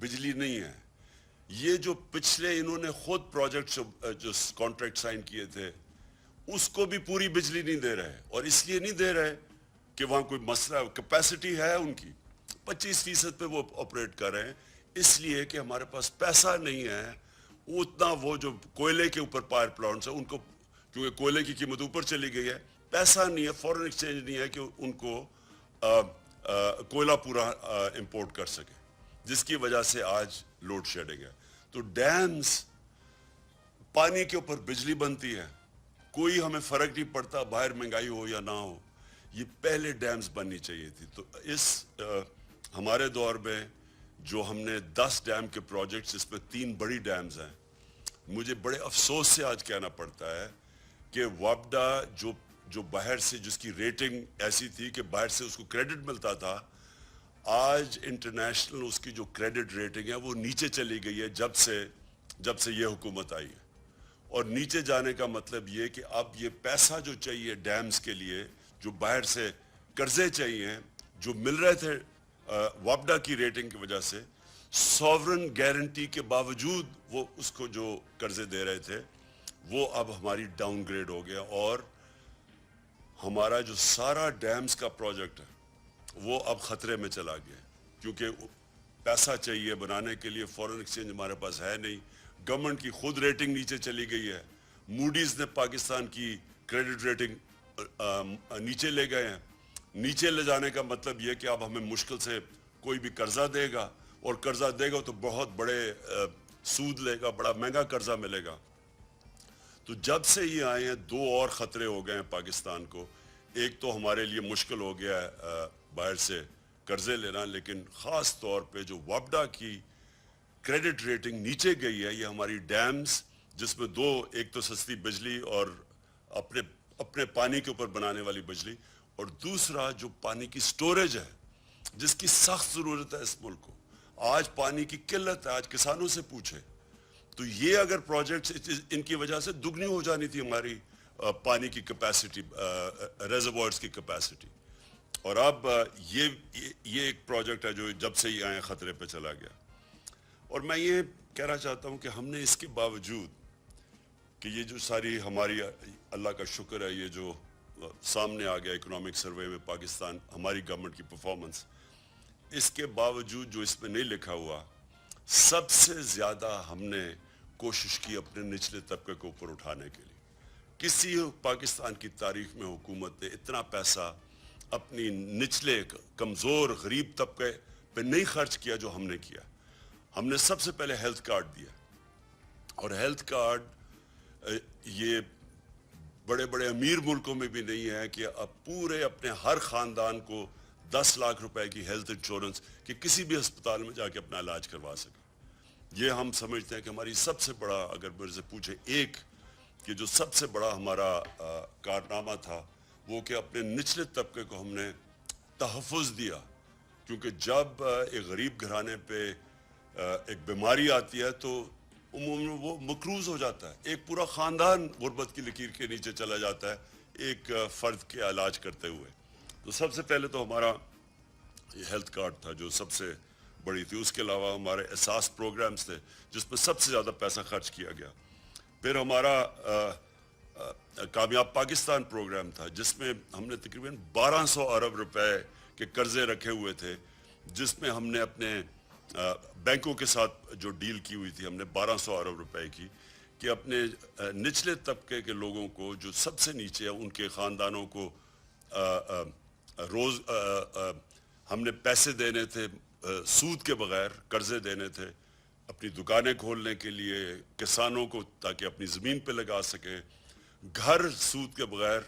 بجلی نہیں ہے. یہ جو پچھلے انہوں نے خود پروجیکٹ جو کانٹریکٹ سائن کیے تھے اس کو بھی پوری بجلی نہیں دے رہے, اور اس لیے نہیں دے رہے کہ وہاں کوئی مسئلہ, کیپیسٹی ہے ان کی 25% پہ وہ آپریٹ کر رہے ہیں, اس لیے کہ ہمارے پاس پیسہ نہیں ہے اتنا. وہ جو کوئلے کے اوپر پاور پلانٹس ہیں ان کو, کیونکہ کوئلے کی قیمت اوپر چلی گئی ہے, پیسہ نہیں ہے, فورن ایکسچینج نہیں ہے کہ ان کو کوئلہ پورا امپورٹ کر سکے, جس کی وجہ سے آج لوڈ شیڈنگ ہے. تو ڈیمز, پانی کے اوپر بجلی بنتی ہے, کوئی ہمیں فرق نہیں پڑتا باہر مہنگائی ہو یا نہ ہو, یہ پہلے ڈیمز بننی چاہیے تھی. تو اس ہمارے دور میں جو ہم نے 10 ڈیم کے پروجیکٹس, اس میں 3 بڑی ڈیمز ہیں, مجھے بڑے افسوس سے آج کہنا پڑتا ہے کہ وابڈا جو باہر سے, جس کی ریٹنگ ایسی تھی کہ باہر سے اس کو کریڈٹ ملتا تھا, آج انٹرنیشنل اس کی جو کریڈٹ ریٹنگ ہے وہ نیچے چلی گئی ہے جب سے یہ حکومت آئی ہے. اور نیچے جانے کا مطلب یہ کہ اب یہ پیسہ جو چاہیے ڈیمز کے لیے, جو باہر سے قرضے چاہیے جو مل رہے تھے وابڈا کی ریٹنگ کی وجہ سے, سوورن گارنٹی کے باوجود وہ اس کو جو قرضے دے رہے تھے وہ اب ہماری ڈاؤن گریڈ ہو گیا, اور ہمارا جو سارا ڈیمز کا پروجیکٹ ہے وہ اب خطرے میں چلا گیا, کیونکہ پیسہ چاہیے بنانے کے لیے, فورن ایکسچینج ہمارے پاس ہے نہیں, گورنمنٹ کی خود ریٹنگ نیچے چلی گئی ہے, موڈیز نے پاکستان کی کریڈٹ ریٹنگ نیچے لے گئے ہیں. نیچے لے جانے کا مطلب یہ کہ اب ہمیں مشکل سے کوئی بھی قرضہ دے گا, اور قرضہ دے گا تو بہت بڑے سود لے گا, بڑا مہنگا قرضہ ملے گا. تو جب سے یہ آئے ہیں 2 اور خطرے ہو گئے ہیں پاکستان کو. ایک تو ہمارے لیے مشکل ہو گیا ہے باہر سے قرضے لینا, لیکن خاص طور پہ جو وابڈا کی کریڈٹ ریٹنگ نیچے گئی ہے, یہ ہماری ڈیمز, جس میں 2, ایک تو سستی بجلی اور اپنے پانی کے اوپر بنانے والی بجلی, اور دوسرا جو پانی کی سٹوریج ہے جس کی سخت ضرورت ہے اس ملک کو. آج پانی کی قلت ہے, آج کسانوں سے پوچھے تو یہ اگر پروجیکٹس, ان کی وجہ سے دگنی ہو جانی تھی ہماری پانی کی کیپیسٹی, ریزروائرز کی کیپیسٹی. اور اب یہ ایک پروجیکٹ ہے جو جب سے یہ آئے خطرے پہ چلا گیا. اور میں یہ کہنا چاہتا ہوں کہ ہم نے اس کے باوجود کہ یہ جو ساری ہماری, اللہ کا شکر ہے, یہ جو سامنے آ گیا اکنامک سروے میں پاکستان, ہماری گورنمنٹ کی پرفارمنس, اس کے باوجود جو اس میں نہیں لکھا ہوا, سب سے زیادہ ہم نے کوشش کی اپنے نچلے طبقے کو اوپر اٹھانے کے لیے. کسی پاکستان کی تاریخ میں حکومت نے اتنا پیسہ اپنی نچلے کمزور غریب طبقے پہ نہیں خرچ کیا جو ہم نے کیا. ہم نے سب سے پہلے ہیلتھ کارڈ دیا, اور ہیلتھ کارڈ یہ بڑے بڑے امیر ملکوں میں بھی نہیں ہے کہ اب پورے اپنے ہر خاندان کو 10 لاکھ روپے کی ہیلتھ انشورنس کہ کسی بھی ہسپتال میں جا کے اپنا علاج کروا سکے. یہ ہم سمجھتے ہیں کہ ہماری سب سے بڑا, اگر میرے سے پوچھے ایک کہ جو سب سے بڑا ہمارا کارنامہ تھا, وہ کہ اپنے نچلے طبقے کو ہم نے تحفظ دیا. کیونکہ جب ایک غریب گھرانے پہ ایک بیماری آتی ہے تو عموماً وہ مقروض ہو جاتا ہے, ایک پورا خاندان غربت کی لکیر کے نیچے چلا جاتا ہے ایک فرد کے علاج کرتے ہوئے. تو سب سے پہلے تو ہمارا یہ ہیلتھ کارڈ تھا جو سب سے بڑی تھی. اس کے علاوہ ہمارے احساس پروگرامز تھے جس میں سب سے زیادہ پیسہ خرچ کیا گیا. پھر ہمارا کامیاب پاکستان پروگرام تھا جس میں ہم نے تقریباً 1200 ارب روپے کے قرضے رکھے ہوئے تھے, جس میں ہم نے اپنے بینکوں کے ساتھ جو ڈیل کی ہوئی تھی, ہم نے 1200 ارب روپے کی کہ اپنے نچلے طبقے کے لوگوں کو جو سب سے نیچے ہیں ان کے خاندانوں کو روز ہم نے پیسے دینے تھے سود کے بغیر, قرضے دینے تھے اپنی دکانیں کھولنے کے لیے, کسانوں کو تاکہ اپنی زمین پہ لگا سکیں, گھر سود کے بغیر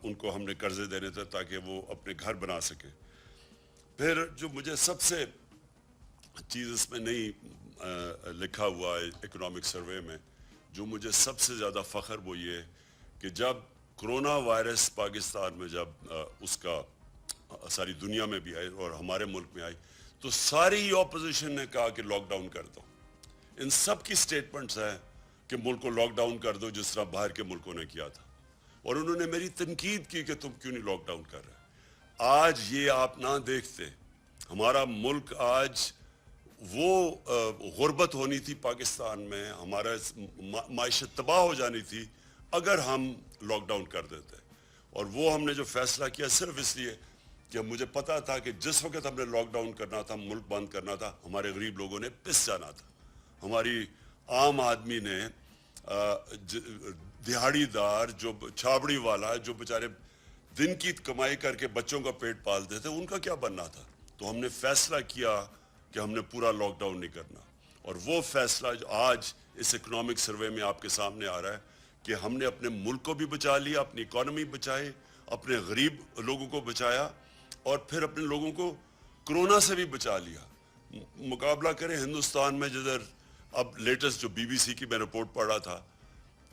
ان کو ہم نے قرضے دینے تھے تاکہ وہ اپنے گھر بنا سکیں. پھر جو مجھے سب سے چیز اس میں نہیں لکھا ہوا ہے اکنامک سروے میں, جو مجھے سب سے زیادہ فخر وہ یہ کہ جب کرونا وائرس پاکستان میں جب اس کا ساری دنیا میں بھی آئی اور ہمارے ملک میں آئی, تو ساری اپوزیشن نے کہا کہ لاک ڈاؤن کر دو. ان سب کی سٹیٹمنٹس ہیں کہ ملک کو لاک ڈاؤن کر دو جس طرح باہر کے ملکوں نے کیا تھا, اور انہوں نے میری تنقید کی کہ تم کیوں نہیں لاک ڈاؤن کر رہے. آج یہ آپ نہ دیکھتے, ہمارا ملک آج وہ غربت ہونی تھی پاکستان میں, ہمارا معیشت تباہ ہو جانی تھی اگر ہم لاک ڈاؤن کر دیتے. اور وہ ہم نے جو فیصلہ کیا صرف اس لیے کہ مجھے پتا تھا کہ جس وقت ہم نے لاک ڈاؤن کرنا تھا, ملک بند کرنا تھا, ہمارے غریب لوگوں نے پس جانا تھا. ہماری عام آدمی نے, دہاڑی دار, جو چھابڑی والا, جو بیچارے دن کی کمائی کر کے بچوں کا پیٹ پالتے تھے, ان کا کیا بننا تھا. تو ہم نے فیصلہ کیا کہ ہم نے پورا لاک ڈاؤن نہیں کرنا. اور وہ فیصلہ جو آج اس اکنامک سروے میں آپ کے سامنے آ رہا ہے کہ ہم نے اپنے ملک کو بھی بچا لیا, اپنی اکانومی بچائی, اپنے غریب لوگوں کو بچایا, اور پھر اپنے لوگوں کو کرونا سے بھی بچا لیا. مقابلہ کریں ہندوستان میں, جدھر اب لیٹسٹ جو بی بی سی کی میں رپورٹ پڑھ رہا تھا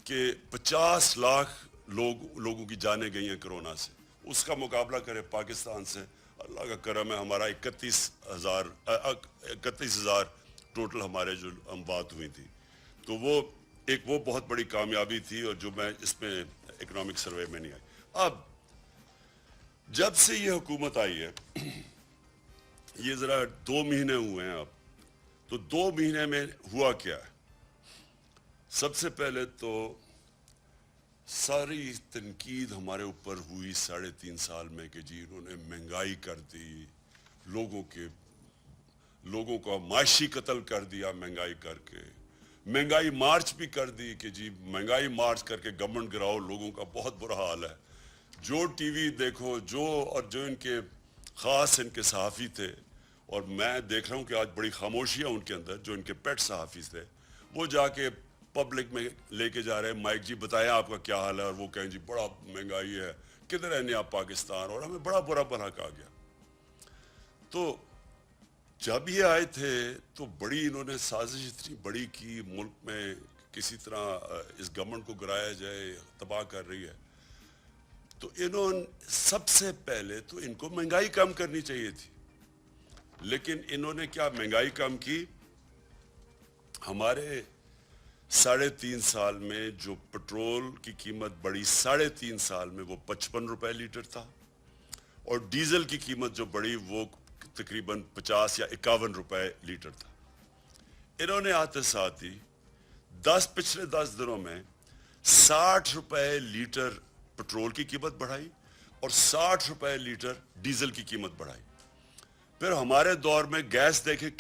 کہ 50 لاکھ لوگوں کی جانیں گئی ہیں کرونا سے, اس کا مقابلہ کریں پاکستان سے. اللہ کا کرم ہے, ہمارا 31,000 ٹوٹل ہمارے جو اموات ہوئی تھی. تو وہ بہت بڑی کامیابی تھی, اور جو میں اس میں اکنامک سروے میں نہیں آئی. اب جب سے یہ حکومت آئی ہے, یہ ذرا 2 مہینے ہوئے ہیں اب, تو 2 مہینے میں ہوا کیا ہے. سب سے پہلے تو ساری تنقید ہمارے اوپر ہوئی 3.5 سال میں کہ جی انہوں نے مہنگائی کر دی, لوگوں کا معاشی قتل کر دیا مہنگائی کر کے, مہنگائی مارچ بھی کر دی کہ جی مہنگائی مارچ کر کے گورنمنٹ گراؤ, لوگوں کا بہت برا حال ہے. جو ٹی وی دیکھو, جو ان کے خاص ان کے صحافی تھے, اور میں دیکھ رہا ہوں کہ آج بڑی خاموشیاں ان کے اندر, جو ان کے پیٹ صحافی تھے, وہ جا کے پبلک میں لے کے جا رہے ہیں مائک, جی بتائیں آپ کا کیا حال ہے, اور وہ کہیں جی بڑا مہنگائی ہے, کدھر رہنے آپ پاکستان, اور ہمیں بڑا برا بھلا کہا گیا. تو جب یہ آئے تھے تو بڑی انہوں نے سازش اتنی بڑی کی, ملک میں کسی طرح اس گورنمنٹ کو گرایا جائے, تباہ کر رہی ہے. تو سب سے پہلے تو ان کو مہنگائی کم کرنی چاہیے تھی, لیکن انہوں نے کیا مہنگائی کم کی. ہمارے 3.5 سال میں جو پٹرول کی قیمت بڑھی 3.5 سال میں, وہ 55 روپے لیٹر تھا, اور ڈیزل کی قیمت جو بڑھی وہ تقریباً 50 یا 51 روپے لیٹر تھا. انہوں نے آتے ساتھ ہی پچھلے 10 دنوں میں 60 روپے لیٹر پٹرول کی قیمت بڑھائی, اور 60 روپے لیٹر ڈیزل کی قیمت بڑھائی. پھر ہمارے دور میں گیس دیکھیں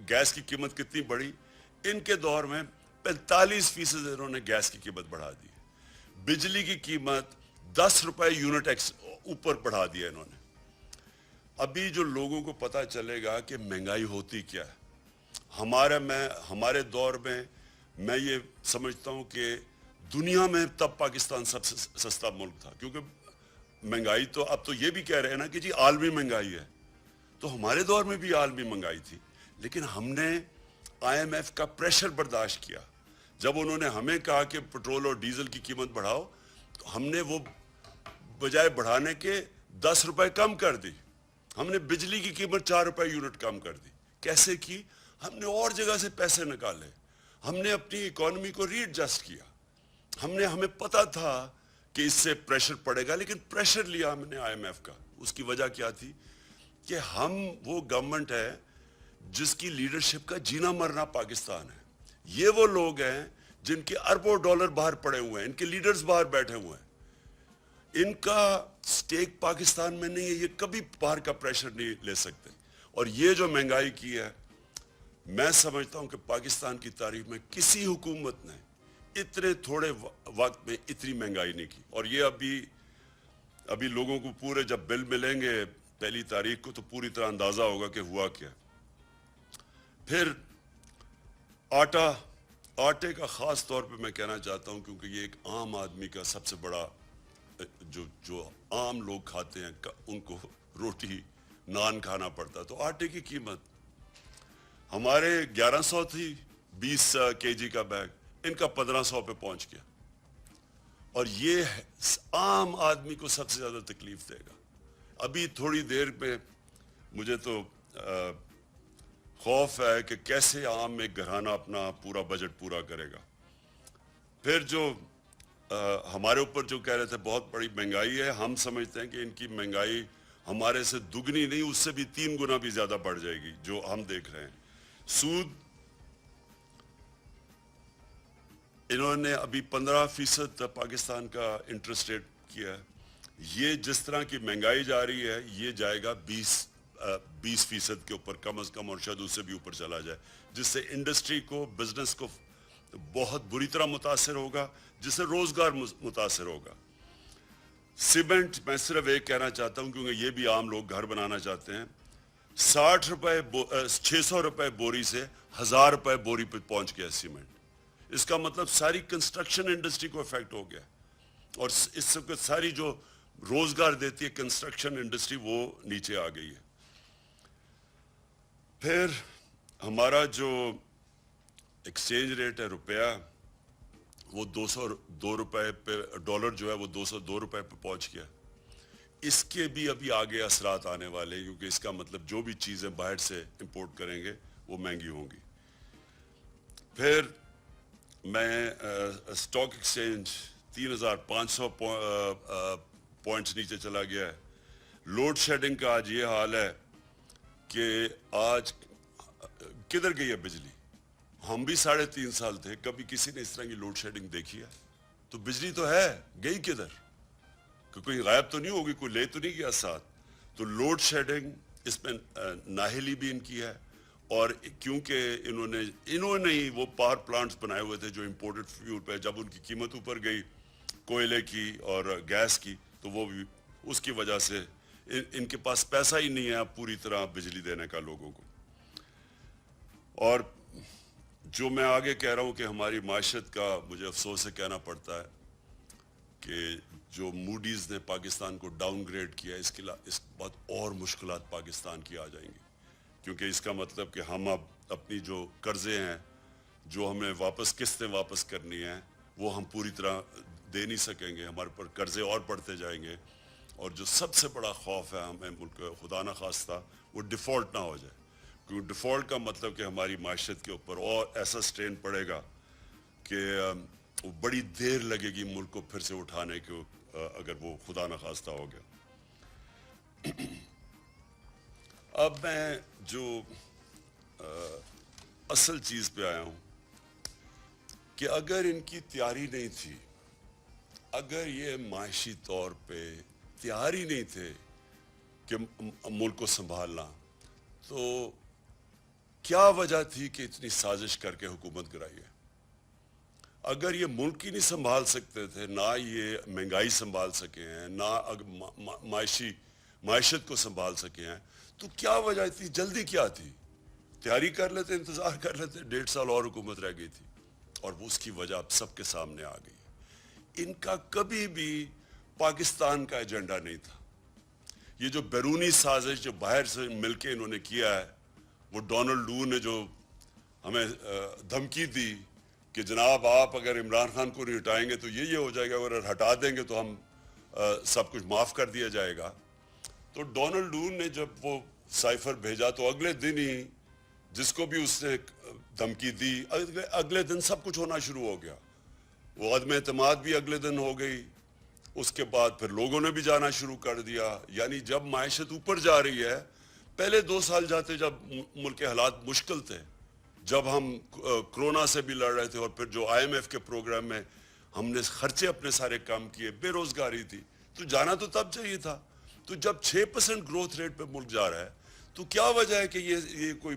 گیس کی قیمت کتنی بڑھی. ان کے دور میں 45% انہوں نے گیس کی قیمت بڑھا دی. بجلی کی قیمت 10 روپے یونٹ اوپر بڑھا دیا انہوں نے. ابھی جو لوگوں کو پتہ چلے گا کہ مہنگائی ہوتی کیا ہے. ہمارے دور میں میں یہ سمجھتا ہوں کہ دنیا میں تب پاکستان سب سے سستا ملک تھا, کیونکہ مہنگائی تو اب تو یہ بھی کہہ رہے ہیں نا کہ جی عالمی مہنگائی ہے. تو ہمارے دور میں بھی عالمی مہنگائی تھی, لیکن ہم نے IMF کا پریشر برداشت کیا. جب انہوں نے ہمیں کہا کہ پٹرول اور ڈیزل کی قیمت بڑھاؤ, تو ہم نے وہ بجائے بڑھانے کے 10 روپے کم کر دی. ہم نے بجلی کی قیمت 4 روپے یونٹ کم کر دی. کیسے کی؟ ہم نے اور جگہ سے پیسے نکالے, ہم نے اپنی اکانومی کو ری ایڈجسٹ کیا. ہمیں پتا تھا کہ اس سے پریشر پڑے گا, لیکن پریشر لیا ہم نے IMF کا. اس کی وجہ کیا تھی کہ ہم وہ گورنمنٹ ہے جس کی لیڈرشپ کا جینا مرنا پاکستان ہے. یہ وہ لوگ ہیں جن کے اربوں ڈالر باہر پڑے ہوئے ہیں, ان کے لیڈرز باہر بیٹھے ہوئے ہیں, ان کا سٹیک پاکستان میں نہیں ہے, یہ کبھی باہر کا پریشر نہیں لے سکتے. اور یہ جو مہنگائی کی ہے, میں سمجھتا ہوں کہ پاکستان کی تاریخ میں کسی حکومت نے اتنے تھوڑے وقت میں اتنی مہنگائی نہیں کی. اور یہ ابھی لوگوں کو پورے جب بل ملیں گے 1 تاریخ کو, تو پوری طرح اندازہ ہوگا کہ ہوا کیا. پھر آٹے کا خاص طور پہ میں کہنا چاہتا ہوں, کیونکہ یہ ایک عام آدمی کا سب سے بڑا, جو عام لوگ کھاتے ہیں ان کو روٹی نان کھانا پڑتا. تو آٹے کی قیمت ہمارے 1100 تھی 20 kg کا بیگ, ان کا 1500 پہ پہنچ گیا. اور یہ عام آدمی کو سب سے زیادہ تکلیف دے گا. ابھی تھوڑی دیر میں مجھے تو خوف ہے کہ کیسے عام ایک گھرانہ اپنا پورا بجٹ پورا کرے گا. پھر جو ہمارے اوپر جو کہہ رہے تھے بہت بڑی مہنگائی ہے, ہم سمجھتے ہیں کہ ان کی مہنگائی ہمارے سے دگنی نہیں اس سے بھی 3 گنا بھی زیادہ بڑھ جائے گی جو ہم دیکھ رہے ہیں. سود انہوں نے ابھی 15% پاکستان کا انٹرسٹ ریٹ کیا ہے. یہ جس طرح کی مہنگائی جا رہی ہے یہ جائے گا 20% کے اوپر کم از کم, اور شاید اس سے بھی اوپر چلا جائے, جس سے انڈسٹری کو, بزنس کو بہت بری طرح متاثر ہوگا, جس سے روزگار متاثر ہوگا. سیمنٹ میں صرف ایک کہنا چاہتا ہوں کیونکہ یہ بھی عام لوگ گھر بنانا چاہتے ہیں, 600 روپے بوری سے 1000 روپے بوری پہ پہنچ گیا سیمنٹ. اس کا مطلب ساری کنسٹرکشن انڈسٹری کو افیکٹ ہو گیا, اور اس سے ساری جو روزگار دیتی ہے کنسٹرکشن انڈسٹری وہ نیچے آ گئی ہے. پھر ہمارا جو ایکسچینج ریٹ ہے روپیہ, وہ 202 روپے پہ, ڈالر جو ہے وہ 202 روپے پہ پہنچ گیا. اس کے بھی ابھی آگے اثرات آنے والے ہیں, کیونکہ اس کا مطلب جو بھی چیزیں باہر سے امپورٹ کریں گے وہ مہنگی ہوں گی. پھر میں اسٹاک ایکسچینج 3500 پوائنٹس نیچے چلا گیا ہے. لوڈ شیڈنگ کا آج یہ حال ہے کہ آج کدھر گئی ہے بجلی؟ ہم بھی 3.5 سال تھے, کبھی کسی نے اس طرح کی لوڈ شیڈنگ دیکھی ہے؟ تو بجلی تو ہے, گئی کدھر؟ کوئی غائب تو نہیں ہوگی, کوئی لے تو نہیں گیا ساتھ. تو لوڈ شیڈنگ اس میں نااہلی بھی ان کی ہے, اور کیونکہ انہوں نے ہی وہ پاور پلانٹس بنائے ہوئے تھے جو امپورٹڈ فیول پہ, جب ان کی قیمت اوپر گئی کوئلے کی اور گیس کی, تو وہ بھی اس کی وجہ سے ان کے پاس پیسہ ہی نہیں ہے پوری طرح بجلی دینے کا لوگوں کو. اور جو میں آگے کہہ رہا ہوں کہ ہماری معیشت کا مجھے افسوس سے کہنا پڑتا ہے کہ جو موڈیز نے پاکستان کو ڈاؤن گریڈ کیا, اس بعد اور مشکلات پاکستان کی آ جائیں گی, کیونکہ اس کا مطلب کہ ہم اب اپنی جو قرضے ہیں جو ہمیں قسطیں واپس کرنی ہیں وہ ہم پوری طرح دے نہیں سکیں گے, ہمارے پر قرضے اور بڑھتے جائیں گے. اور جو سب سے بڑا خوف ہے ہمیں ملک خدا نہ خواستہ وہ ڈیفالٹ نہ ہو جائے, کیونکہ ڈیفالٹ کا مطلب کہ ہماری معیشت کے اوپر اور ایسا سٹرین پڑے گا کہ وہ بڑی دیر لگے گی ملک کو پھر سے اٹھانے کو, اگر وہ خدا نہ خواستہ ہو گیا. اب میں جو اصل چیز پہ آیا ہوں کہ اگر ان کی تیاری نہیں تھی, اگر یہ معاشی طور پہ تیار ہی نہیں تھے کہ ملک کو سنبھالنا, تو کیا وجہ تھی کہ اتنی سازش کر کے حکومت گرائی ہے؟ اگر یہ ملک ہی نہیں سنبھال سکتے تھے, نہ یہ مہنگائی سنبھال سکے ہیں, نہ معیشت کو سنبھال سکے ہیں, تو کیا وجہ تھی, جلدی کیا تھی؟ تیاری کر لیتے, انتظار کر لیتے, 1.5 سال اور حکومت رہ گئی تھی, اور وہ اس کی وجہ اب سب کے سامنے آ گئی. ان کا کبھی بھی پاکستان کا ایجنڈا نہیں تھا. یہ جو بیرونی سازش جو باہر سے مل کے انہوں نے کیا ہے, وہ ڈونلڈ لو نے جو ہمیں دھمکی دی کہ جناب آپ اگر عمران خان کو نہیں ہٹائیں گے تو یہ ہو جائے گا, اگر ہٹا دیں گے تو ہم سب کچھ معاف کر دیا جائے گا. تو ڈونلڈ لو نے جب وہ سائفر بھیجا تو اگلے دن ہی جس کو بھی اس نے دھمکی دی, اگلے دن سب کچھ ہونا شروع ہو گیا. وہ عدم اعتماد بھی اگلے دن ہو گئی, اس کے بعد پھر لوگوں نے بھی جانا شروع کر دیا. یعنی جب معیشت اوپر جا رہی ہے, پہلے 2 سال جاتے جب ملک کے حالات مشکل تھے, جب ہم کرونا سے بھی لڑ رہے تھے, اور پھر جو IMF کے پروگرام میں ہم نے خرچے اپنے سارے کم کیے, بے روزگاری تھی, تو جانا تو تب چاہیے تھا. تو جب 6% گروتھ ریٹ پہ ملک جا رہا ہے, تو کیا وجہ ہے کہ یہ کوئی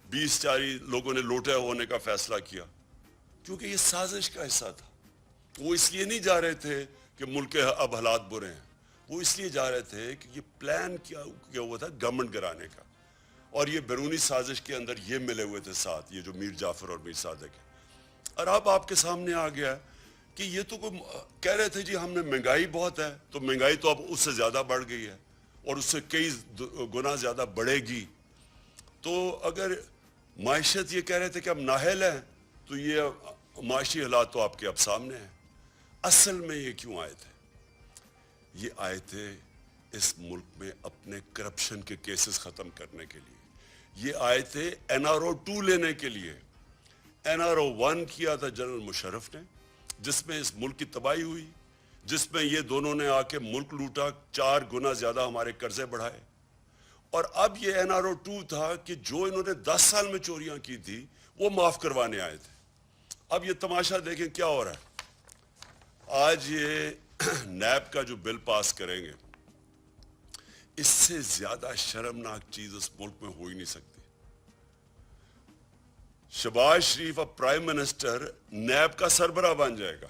20-40 لوگوں نے لوٹے ہونے کا فیصلہ کیا؟ کیونکہ یہ سازش کا حصہ تھا. وہ اس لیے نہیں جا رہے تھے کہ ملک کے اب حالات برے ہیں, وہ اس لیے جا رہے تھے کہ یہ پلان کیا ہوا تھا گورنمنٹ گرانے کا, اور یہ بیرونی سازش کے اندر یہ ملے ہوئے تھے ساتھ, یہ جو میر جعفر اور میر صادق ہے. اور اب آپ کے سامنے آ گیا کہ یہ تو کہہ رہے تھے جی ہم نے مہنگائی بہت ہے, تو مہنگائی تو اب اس سے زیادہ بڑھ گئی ہے, اور اس سے کئی گنا زیادہ بڑھے گی. تو اگر معیشت یہ کہہ رہے تھے کہ ہم نااہل ہیں, تو یہ معاشی حالات تو آپ کے اب سامنے ہیں. اصل میں یہ کیوں آئے تھے؟ یہ آئے تھے اس ملک میں اپنے کرپشن کے کیسز ختم کرنے کے لیے. یہ آئے تھے NRO 2 لینے کے لیے. NRO 1 کیا تھا جنرل مشرف نے, جس میں اس ملک کی تباہی ہوئی, جس میں یہ دونوں نے آ کے ملک لوٹا, 4 گنا زیادہ ہمارے قرضے بڑھائے. اور اب یہ NRO2 تھا کہ جو انہوں نے 10 سال میں چوریاں کی تھی وہ معاف کروانے آئے تھے. اب یہ تماشا دیکھیں کیا ہو رہا ہے. آج یہ نیب کا جو بل پاس کریں گے, اس سے زیادہ شرمناک چیز اس ملک میں ہو ہی نہیں سکتی. شہباز شریف اب پرائم منسٹر نیب کا سربراہ بن جائے گا.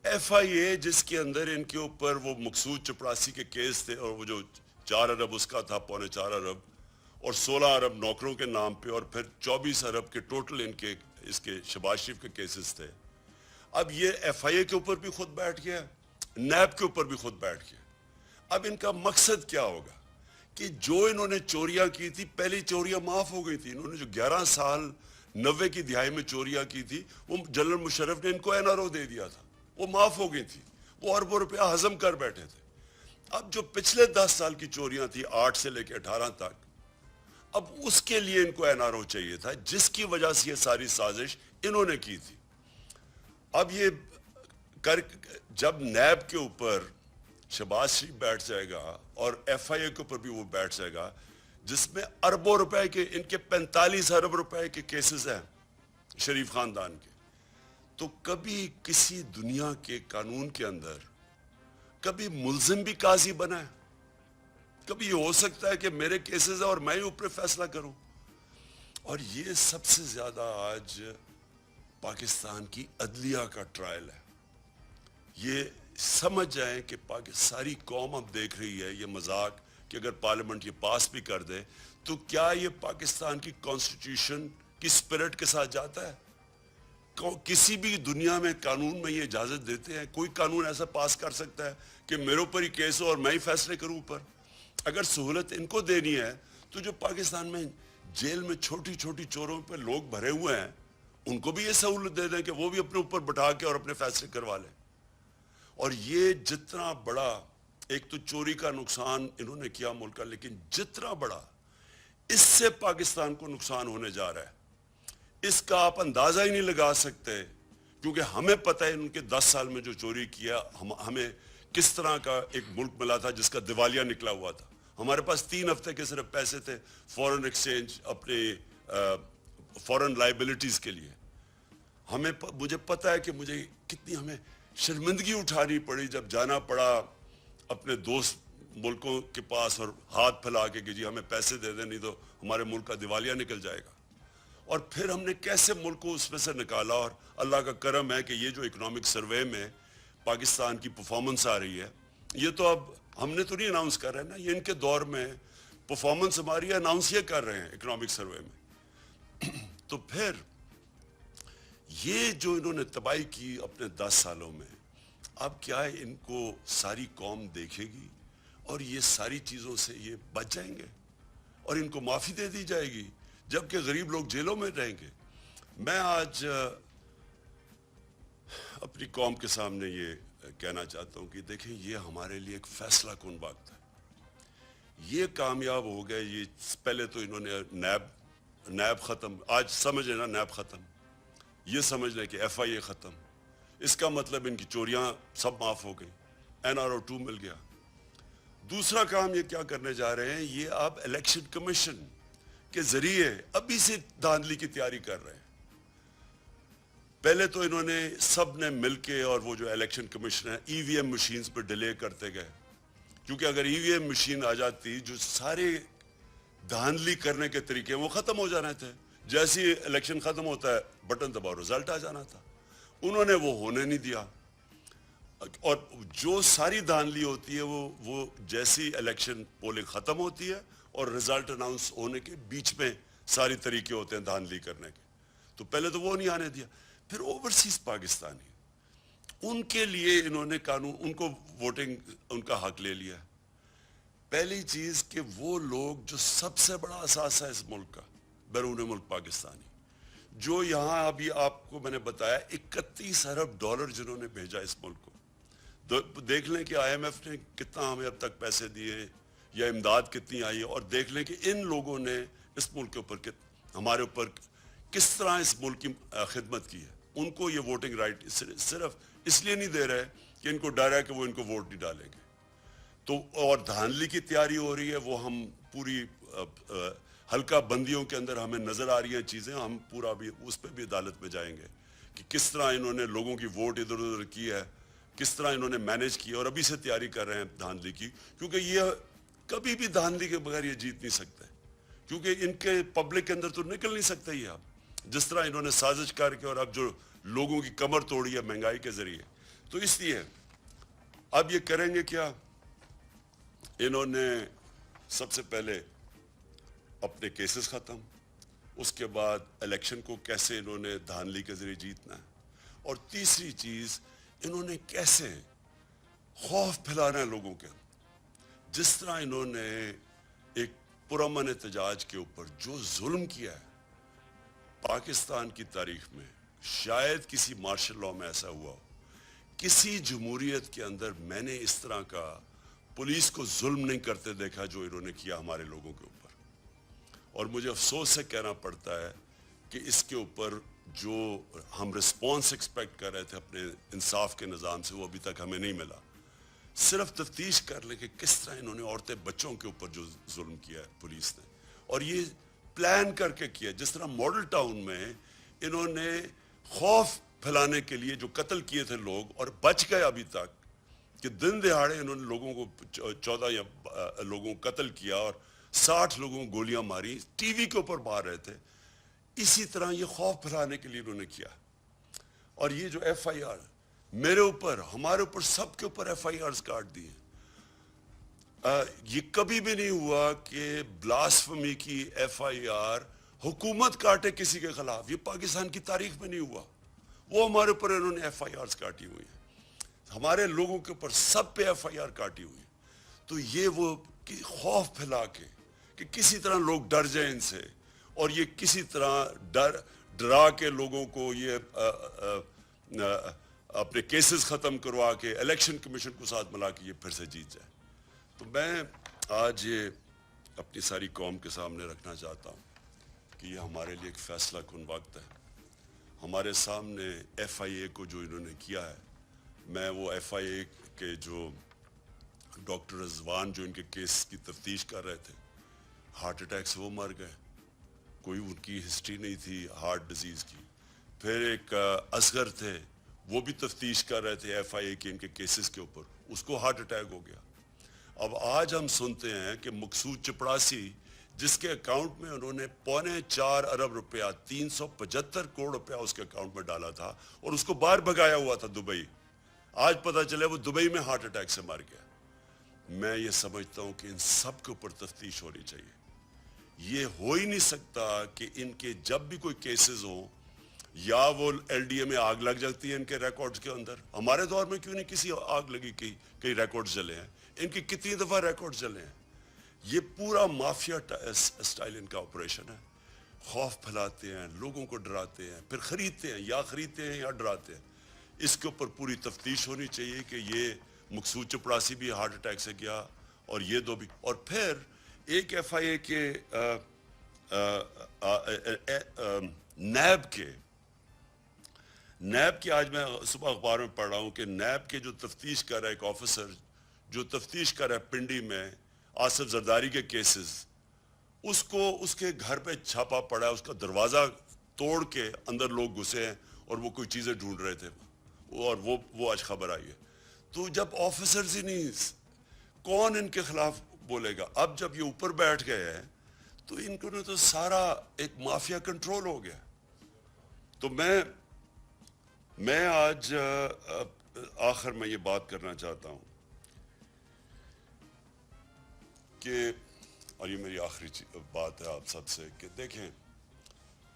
FIA جس کے اندر ان کے اوپر وہ مقصود چپڑاسی کے کیس تھے, اور وہ جو 4 ارب اس کا تھا, 4.25 ارب, اور 16 ارب نوکروں کے نام پہ, اور پھر 24 ارب کے ٹوٹل ان کے اس کے شہباز شریف کے کیسز تھے. اب یہ FIA کے اوپر بھی خود بیٹھ گیا, نیب کے اوپر بھی خود بیٹھ گیا. اب ان کا مقصد کیا ہوگا کہ جو انہوں نے چوریاں کی تھی, پہلی چوریاں معاف ہو گئی تھی. انہوں نے جو 11 سال 90 کی دہائی میں چوریاں کی تھی, وہ جنرل مشرف نے ان کو NRO دے دیا تھا, وہ معاف ہو گئی تھی. وہ اربوں روپیہ ہضم کر بیٹھے تھے. اب جو پچھلے 10 سال کی چوریاں تھی, 8 سے لے کے 18 تک, اب اس کے لیے ان کو NRO چاہیے تھا, جس کی وجہ سے یہ ساری سازش انہوں نے کی تھی. اب یہ جب نیب کے اوپر شہباز شریف بیٹھ جائے گا اور FIA کے اوپر بھی وہ بیٹھ جائے گا, جس میں اربوں روپے کے, ان کے 45 ارب روپے کے کیسز ہیں شریف خاندان کے, تو کبھی کسی دنیا کے قانون کے اندر کبھی ملزم بھی قاضی بنا ہے؟ کبھی یہ ہو سکتا ہے کہ میرے کیسز ہیں اور میں ہی اوپر فیصلہ کروں؟ اور یہ سب سے زیادہ آج پاکستان کی عدلیہ کا ٹرائل ہے. یہ سمجھ جائیں کہ ساری قوم اب دیکھ رہی ہے یہ مذاق, کہ اگر پارلیمنٹ یہ پاس بھی کر دے تو کیا یہ پاکستان کی کانسٹیٹیوشن کی سپرٹ کے ساتھ جاتا ہے؟ کسی بھی دنیا میں قانون میں یہ اجازت دیتے ہیں؟ کوئی قانون ایسا پاس کر سکتا ہے کہ میرے اوپر ہی کیس ہو اور میں ہی فیصلے کروں اوپر؟ اگر سہولت ان کو دینی ہے تو جو پاکستان میں جیل میں چھوٹی چھوٹی چوروں پہ لوگ بھرے ہوئے ہیں, ان کو بھی یہ سہولت دے دیں کہ وہ بھی اپنے اوپر بٹھا کے اور اپنے فیصلے کروا لیں. اور یہ جتنا بڑا, ایک تو چوری کا نقصان انہوں نے کیا ملک کا, لیکن جتنا بڑا اس سے پاکستان کو نقصان ہونے جا رہا ہے, اس کا آپ اندازہ ہی نہیں لگا سکتے. کیونکہ ہمیں پتہ ہے ان کے 10 سال میں جو چوری کیا, ہمیں کس طرح کا ایک ملک ملا تھا جس کا دیوالیہ نکلا ہوا تھا. ہمارے پاس 3 ہفتے کے صرف پیسے تھے فورن ایکسچینج, اپنے فورن لائبلٹیز کے لیے. مجھے پتہ ہے کہ مجھے کتنی ہمیں شرمندگی اٹھانی پڑی جب جانا پڑا اپنے دوست ملکوں کے پاس اور ہاتھ پھیلا کے کہ جی ہمیں پیسے دے دیں, نہیں تو ہمارے ملک کا دیوالیہ نکل جائے گا. اور پھر ہم نے کیسے ملک کو اس میں سے نکالا, اور اللہ کا کرم ہے کہ یہ جو اکنامک سروے میں پاکستان کی پرفارمنس آ رہی ہے, یہ تو اب ہم نے تو نہیں اناؤنس کر رہے ہیں نا, یہ ان کے دور میں پرفارمنس ہماری اناؤنس یہ کر رہے ہیں اکنامک سروے میں. تو پھر یہ جو انہوں نے تباہی کی اپنے 10 سالوں میں, اب کیا ہے ان کو ساری قوم دیکھے گی اور یہ ساری چیزوں سے یہ بچ جائیں گے اور ان کو معافی دے دی جائے گی, جبکہ غریب لوگ جیلوں میں رہیں گے. میں آج اپنی قوم کے سامنے یہ کہنا چاہتا ہوں کہ دیکھیں یہ ہمارے لیے ایک فیصلہ کن وقت ہے. یہ کامیاب ہو گئے. یہ پہلے تو انہوں نے نیب ختم, آج سمجھ لینا نیب ختم, یہ سمجھ لیں کہ FIA ختم, اس کا مطلب ان کی چوریاں سب معاف ہو گئی, NRO2 مل گیا. دوسرا کام یہ کیا کرنے جا رہے ہیں, یہ آپ الیکشن کمیشن کے ذریعے ابھی سے دھاندلی کی تیاری کر رہے ہیں. پہلے تو انہوں نے سب نے مل کے, اور وہ جو الیکشن کمیشن ہے, EVM مشینز پہ ڈیلے کرتے گئے, کیونکہ اگر EVM مشین آ جاتی جو سارے دھاندلی کرنے کے طریقے وہ ختم ہو جانے تھے. جیسے ہی الیکشن ختم ہوتا ہے بٹن دباؤ رزلٹ آ جانا تھا. انہوں نے وہ ہونے نہیں دیا, اور جو ساری دھاندلی ہوتی ہے وہ جیسی الیکشن پولنگ ختم ہوتی ہے اور رزلٹ اناؤنس ہونے کے بیچ میں ساری طریقے ہوتے ہیں دھاندلی کرنے کے. تو پہلے تو وہ نہیں آنے دیا. پھر اوورسیز پاکستانی, ان کے لیے انہوں نے قانون, ان کو ووٹنگ ان کا حق لے لیا. پہلی چیز کہ وہ لوگ جو سب سے بڑا اثاثہ ہے اس ملک کا, بیرون ملک پاکستانی, جو یہاں ابھی آپ کو میں نے بتایا 31 ارب ڈالر جنہوں نے بھیجا اس ملک کو. دیکھ لیں کہ IMF نے کتنا ہمیں اب تک پیسے دیے یا امداد کتنی آئی ہے, اور دیکھ لیں کہ ان لوگوں نے اس ملک کے اوپر ہمارے اوپر کس طرح اس ملک کی خدمت کی ہے. ان کو یہ ووٹنگ رائٹ صرف اس لیے نہیں دے رہے کہ ان کو ڈر ہے کہ وہ ان کو ووٹ نہیں ڈالیں گے. تو اور دھاندلی کی تیاری ہو رہی ہے, وہ ہم پوری حلقہ بندیوں کے اندر ہمیں نظر آ رہی ہیں چیزیں, ہم پورا بھی اس پہ بھی عدالت میں جائیں گے کہ کس طرح انہوں نے لوگوں کی ووٹ ادھر ادھر کی ہے, کس طرح انہوں نے مینیج کی, اور ابھی سے تیاری کر رہے ہیں دھاندلی کی, کیونکہ یہ کبھی بھی دھاندلی کے بغیر یہ جیت نہیں سکتے, کیونکہ ان کے پبلک کے اندر تو نکل نہیں سکتا یہ آپ, جس طرح انہوں نے سازش کر کے اور اب جو لوگوں کی کمر توڑی ہے مہنگائی کے ذریعے. تو اس لیے اب یہ کریں گے کیا, انہوں نے سب سے پہلے اپنے کیسز ختم, اس کے بعد الیکشن کو کیسے انہوں نے دھاندلی کے ذریعے جیتنا ہے, اور تیسری چیز انہوں نے کیسے خوف پھیلانا ہے لوگوں کے. جس طرح انہوں نے ایک پرامن احتجاج کے اوپر جو ظلم کیا ہے پاکستان کی تاریخ میں, شاید کسی مارشل لاء میں ایسا ہوا ہو, کسی جمہوریت کے اندر میں نے اس طرح کا پولیس کو ظلم نہیں کرتے دیکھا جو انہوں نے کیا ہمارے لوگوں کے اوپر. اور مجھے افسوس سے کہنا پڑتا ہے کہ اس کے اوپر جو ہم رسپانس ایکسپیکٹ کر رہے تھے اپنے انصاف کے نظام سے, وہ ابھی تک ہمیں نہیں ملا. صرف تفتیش کر لیں کہ کس طرح انہوں نے عورتیں بچوں کے اوپر جو ظلم کیا ہے پولیس نے, اور یہ پلان کر کے کیا, جس طرح ماڈل ٹاؤن میں انہوں نے خوف پھیلانے کے لیے جو قتل کیے تھے لوگ اور بچ گئے ابھی تک, کہ دن دہاڑے انہوں نے لوگوں کو 14 یا لوگوں کو قتل کیا اور 60 لوگوں کو گولیاں ماری, ٹی وی کے اوپر مار رہے تھے. اسی طرح یہ خوف پھیلانے کے لیے انہوں نے کیا. اور یہ جو ایف آئی آر میرے اوپر, ہمارے اوپر, سب کے اوپر ایف آئی آرز کاٹ دیے. یہ کبھی بھی نہیں ہوا کہ بلاسفمی کی ایف آئی آر حکومت کاٹے کسی کے خلاف, یہ پاکستان کی تاریخ میں نہیں ہوا. وہ ہمارے اوپر انہوں نے ایف آئی آرز کاٹی ہوئی ہیں, ہمارے لوگوں کے اوپر سب پہ ایف آئی آر کاٹی ہوئی. تو یہ وہ خوف پھیلا کے کہ کسی طرح لوگ ڈر جائیں ان سے, اور یہ کسی طرح ڈرا کے لوگوں کو یہ اپنے کیسز ختم کروا کے الیکشن کمیشن کو ساتھ ملا کے یہ پھر سے جیت جائے. تو میں آج یہ اپنی ساری قوم کے سامنے رکھنا چاہتا ہوں کہ یہ ہمارے لیے ایک فیصلہ کن وقت ہے. ہمارے سامنے ایف آئی اے کو جو انہوں نے کیا ہے, میں وہ ایف آئی اے کے جو ڈاکٹر رضوان جو ان کے کیس کی تفتیش کر رہے تھے, ہارٹ اٹیک سے وہ مر گئے, کوئی ان کی ہسٹری نہیں تھی ہارٹ ڈیزیز کی. پھر ایک اصغر تھے, وہ بھی تفتیش کر رہے تھے ایف آئی اے کے ان کے کیسز کے اوپر, اس کو ہارٹ اٹیک ہو گیا. اب آج ہم سنتے ہیں کہ مقصود چپڑاسی, جس کے اکاؤنٹ میں انہوں نے 4.25 ارب روپیہ 375 کروڑ روپیہ اس کے اکاؤنٹ میں ڈالا تھا, اور اس کو باہر بھگایا ہوا تھا دبئی, آج پتہ چلے وہ دبئی میں ہارٹ اٹیک سے مر گیا. میں یہ سمجھتا ہوں کہ ان سب کے اوپر تفتیش ہونی چاہیے. یہ ہو ہی نہیں سکتا کہ ان کے جب بھی کوئی کیسز ہوں, یا وہ ایل ڈی اے میں آگ لگ جاتی ہے ان کے ریکارڈز کے اندر. ہمارے دور میں کیوں نہیں کسی آگ لگی, کئی ریکارڈز جلے ہیں, ان کی کتنی دفعہ ریکارڈز جلے ہیں. یہ پورا مافیا اسٹائل ان کا آپریشن ہے. خوف پھیلاتے ہیں, لوگوں کو ڈراتے ہیں, پھر خریدتے ہیں, یا خریدتے ہیں یا ڈراتے ہیں. اس کے اوپر پوری تفتیش ہونی چاہیے کہ یہ مقصود چپڑاسی بھی ہارٹ اٹیک سے گیا, اور یہ دو بھی. اور پھر ایک ایف آئی اے کے نیب کے آج میں صبح اخبار میں پڑھ رہا ہوں کہ نیب کے جو تفتیش کر رہا ہے ایک آفیسر, جو تفتیش کر رہا ہے پنڈی میں آصف زرداری کے کیسز, اس کو اس کے گھر پہ چھاپا پڑا ہے, اس کا دروازہ توڑ کے اندر لوگ گھسے ہیں اور وہ کوئی چیزیں ڈھونڈ رہے تھے, اور وہ آج خبر آئی ہے. تو جب آفیسرز ہی نہیں, کون ان کے خلاف بولے گا؟ اب جب یہ اوپر بیٹھ گئے ہیں تو ان کو تو سارا ایک مافیا کنٹرول ہو گیا. تو میں آج آخر میں یہ بات کرنا چاہتا ہوں کہ, اور یہ میری آخری بات ہے آپ سب سے, کہ دیکھیں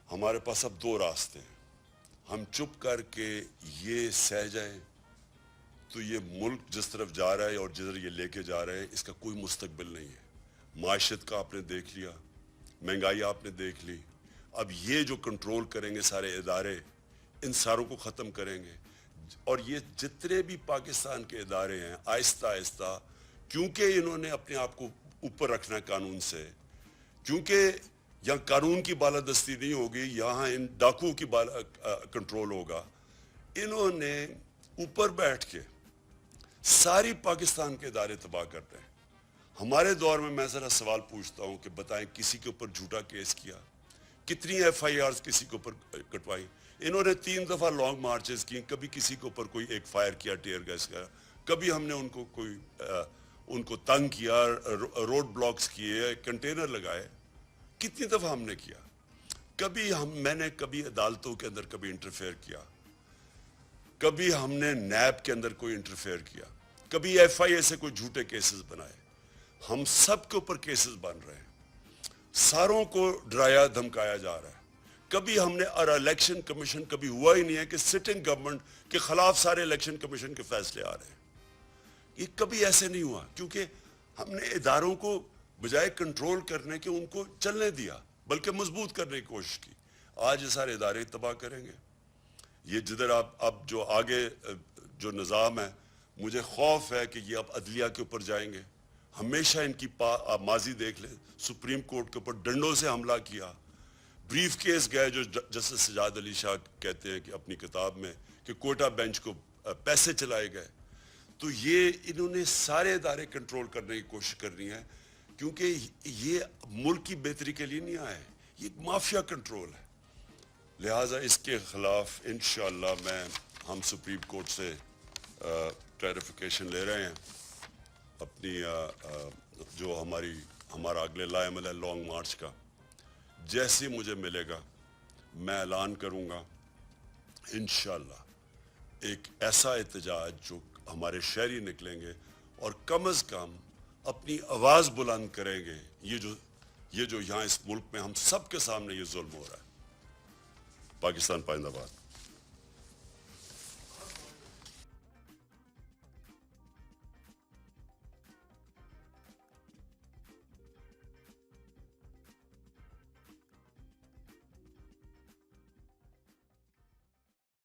ہمارے پاس اب 2 راستے ہیں. ہم چپ کر کے یہ سہ جائیں تو یہ ملک جس طرف جا رہا ہے اور جدھر یہ لے کے جا رہے ہیں, اس کا کوئی مستقبل نہیں ہے. معیشت کا آپ نے دیکھ لیا, مہنگائی آپ نے دیکھ لی. اب یہ جو کنٹرول کریں گے سارے ادارے, ان ساروں کو ختم کریں گے, اور یہ جتنے بھی پاکستان کے ادارے ہیں آہستہ آہستہ, کیونکہ انہوں نے اپنے آپ کو اوپر رکھنا ہے قانون سے, کیونکہ یہاں قانون کی بالادستی نہیں ہوگی, یہاں ان ڈاکوؤں کی کنٹرول ہوگا. انہوں نے اوپر بیٹھ کے ساری پاکستان کے ادارے تباہ کر رہے ہیں. ہمارے دور میں ذرا سوال پوچھتا ہوں کہ بتائیں کسی کے اوپر جھوٹا کیس کیا, کتنی ایف آئی آرز کسی کے اوپر کٹوائی. انہوں نے 3 دفعہ لانگ مارچز کی, کبھی کسی کے اوپر کوئی ایک فائر کیا, ٹیئر گیس کا, کبھی ہم نے ان کو تنگ کیا, روڈ بلاکس کیے, کنٹینر لگائے. کتنی دفعہ ہم نے کیا. میں نے کبھی عدالتوں کے اندر کبھی انٹرفیئر کیا, کبھی ہم نے نیب کے اندر کوئی انٹرفیئر کیا, کبھی ایف آئی اے سے کوئی جھوٹے کیسز بنائے. ہم سب کے اوپر کیسز بن رہے ہیں, ساروں کو ڈرایا دھمکایا جا رہا ہے. کبھی ہم نے اور الیکشن کمیشن کبھی ہوا ہی نہیں ہے کہ سٹنگ گورنمنٹ کے خلاف سارے الیکشن کمیشن کے فیصلے آ رہے ہیں. یہ کبھی ایسے نہیں ہوا, کیونکہ ہم نے اداروں کو بجائے کنٹرول کرنے کے ان کو چلنے دیا, بلکہ مضبوط کرنے کی کوشش کی. آج یہ سارے ادارے تباہ کریں گے. یہ جدھر اب جو آگے جو نظام ہے, مجھے خوف ہے کہ یہ اب عدلیہ کے اوپر جائیں گے. ہمیشہ ان کی آپ ماضی دیکھ لیں, سپریم کورٹ کے اوپر ڈنڈوں سے حملہ کیا. بریف کیس گئے, جو جسٹس سجاد علی شاہ کہتے ہیں کہ اپنی کتاب میں کہ کوئٹہ بینچ کو پیسے چلائے گئے. تو یہ انہوں نے سارے ادارے کنٹرول کرنے کی کوشش کرنی ہے, کیونکہ یہ ملک کی بہتری کے لیے نہیں آئے, یہ ایک مافیا کنٹرول ہے. لہٰذا اس کے خلاف انشاءاللہ ہم سپریم کورٹ سے کلیریفیکیشن لے رہے ہیں. اپنی جو ہمارا اگلے لائحہ ہے لانگ مارچ کا, جیسے مجھے ملے گا میں اعلان کروں گا انشاءاللہ ایک ایسا احتجاج جو ہمارے شہری نکلیں گے اور کم از کم اپنی آواز بلند کریں گے. یہ جو یہاں اس ملک میں ہم سب کے سامنے یہ ظلم ہو رہا ہے. پاکستان پائندہ باد.